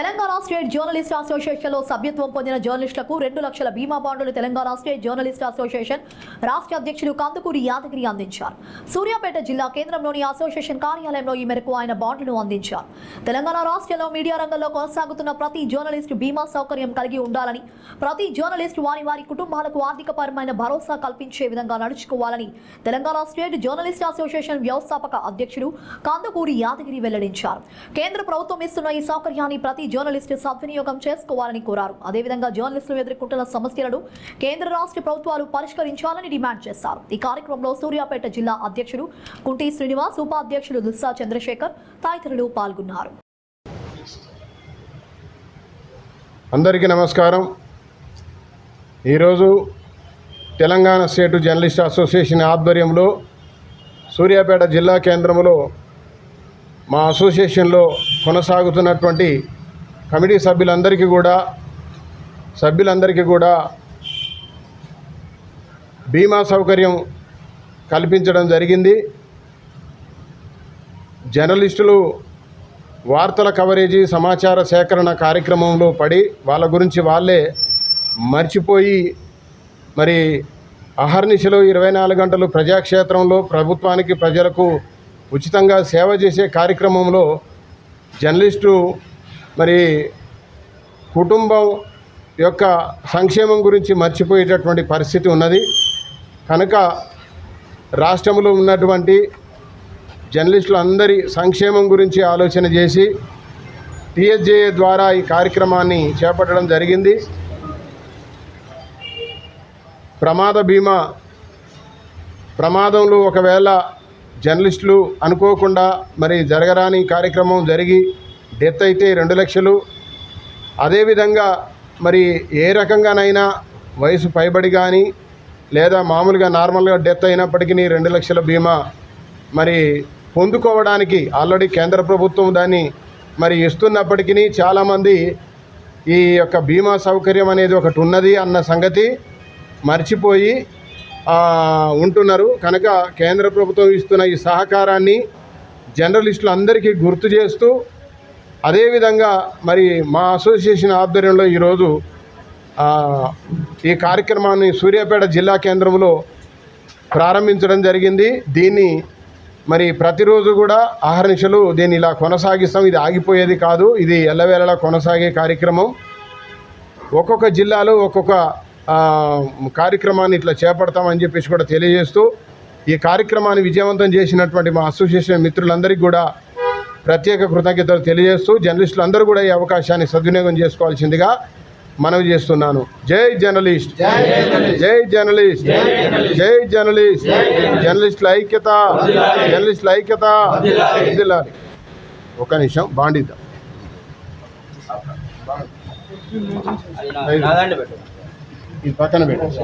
Telangana state journalist association లో సభ్యత్వం పొందిన జర్నలిస్టులకు 2 లక్షల బీమా బాండ్లు తెలంగాణ స్టేట్ జర్నలిస్ట్ అసోసియేషన్ రాష్ట్ర అధ్యక్షులు కందుకూరి యాదగిరి అందించారు. సూర్యాపేట జిల్లా కేంద్రంలోని అసోసియేషన్ కార్యాలయంలో ఈ మేరకు ఆయన బాండ్లను అందించారు. తెలంగాణ రాష్ట్రంలో మీడియా రంగంలో కొనసాగుతున్న ప్రతి జర్నలిస్టు బీమా సౌకర్యం కలిగి ఉండాలని, ప్రతి జర్నలిస్టు వారి కుటుంబాలకు ఆర్థికపరమైన భరోసా కల్పించే విధంగా నడుచుకోవాలని తెలంగాణ స్టేట్ జర్నలిస్ట్ అసోసియేషన్ వ్యవస్థాపక అధ్యక్షులు కందుకూరి యాదగిరి వెల్లడించారు. కేంద్ర ప్రభుత్వం ఇస్తున్న ఈ సౌకర్యాన్ని ప్రతి జర్నలిస్టు సద్వినియోగం చేసుకోవాలని కోరారు. అదేవిధంగా జర్నలిస్టులు ఎదుర్కొంటున్న సమస్యలను కేంద్ర రాష్ట్ర ప్రభుత్వాలు పరిష్కరించాలని డిమాండ్ చేశారు. ఈ కార్యక్రమంలో సూర్యాపేట జిల్లా అధ్యక్షుడు కుంటి శ్రీనివాస్, ఉపాధ్యక్షుడు దుస్సా చంద్రశేఖర్ తదితరులు పాల్గొన్నారు. అందరికీ నమస్కారం. ఈరోజు తెలంగాణ స్టేట్ జర్నలిస్ట్ అసోసియేషన్ ఆధ్వర్యంలో సూర్యాపేట జిల్లా కేంద్రంలో మా అసోసియేషన్లో కొనసాగుతున్నటువంటి కమిటీ సభ్యులందరికీ కూడా బీమా సౌకర్యం కల్పించడం జరిగింది. జర్నలిస్టులు వార్తల కవరేజీ, సమాచార సేకరణ కార్యక్రమంలో పడి వాళ్ళ గురించి వాళ్ళే మర్చిపోయి మరి అహర్నిశలు 24 గంటలు ప్రజాక్షేత్రంలో ప్రభుత్వానికి, ప్రజలకు ఉచితంగా సేవ చేసే కార్యక్రమంలో జర్నలిస్టు మరి కుటుంబం యొక్క సంక్షేమం గురించి మర్చిపోయేటటువంటి పరిస్థితి ఉన్నది. కనుక రాష్ట్రంలో ఉన్నటువంటి జర్నలిస్టులందరి సంక్షేమం గురించి ఆలోచన చేసి TSJA ద్వారా ఈ కార్యక్రమాన్ని చేపట్టడం జరిగింది. ప్రమాద బీమా, ప్రమాదంలో ఒకవేళ జర్నలిస్టులు అనుకోకుండా మరి జరగరాని కార్యక్రమం జరిగి డెత్ అయితే 2 లక్షలు. అదేవిధంగా మరి ఏ రకంగానైనా వయసు పైబడి కానీ లేదా మామూలుగా నార్మల్గా డెత్ అయినప్పటికీ 2 లక్షల బీమా మరి పొందుకోవడానికి ఆల్రెడీ కేంద్ర ప్రభుత్వం దాన్ని మరి ఇస్తున్నప్పటికీ చాలామంది ఈ యొక్క బీమా సౌకర్యం అనేది ఒకటి ఉన్నది అన్న సంగతి మర్చిపోయి ఉంటున్నారు. కనుక కేంద్ర ప్రభుత్వం ఇస్తున్న ఈ సహకారాన్ని జర్నలిస్టులు అందరికీ గుర్తు చేస్తూ, అదేవిధంగా మరి మా అసోసియేషన్ ఆధ్వర్యంలో ఈరోజు ఈ కార్యక్రమాన్ని సూర్యాపేట జిల్లా కేంద్రంలో ప్రారంభించడం జరిగింది. దీన్ని మరి ప్రతిరోజు కూడా అహర్నిశలు దీన్ని ఇలా కొనసాగిస్తాం. ఇది ఆగిపోయేది కాదు, ఇది ఎల్లవేళలా కొనసాగే కార్యక్రమం. ఒక్కొక్క జిల్లాలో ఒక్కొక్క కార్యక్రమాన్ని ఇట్లా చేపడతామని చెప్పేసి కూడా తెలియజేస్తూ, ఈ కార్యక్రమాన్ని విజయవంతం చేసినటువంటి మా అసోసియేషన్ మిత్రులందరికీ కూడా ప్రత్యేక కృతజ్ఞతలు తెలియజేస్తూ, జర్నలిస్టులు అందరూ కూడా ఈ అవకాశాన్ని సద్వినియోగం చేసుకోవాల్సిందిగా మనవి చేస్తున్నాను. జై జర్నలిస్ట్, జై జర్నలిస్ట్, జై జర్నలిస్ట్, జర్నలిస్టుల ఐక్యత, జర్నలిస్టుల ఐక్యత వర్ధిల్లాలి. ఒక నిమిషం బాండిద్దాం. ఈ పక్కన పెట్టండి.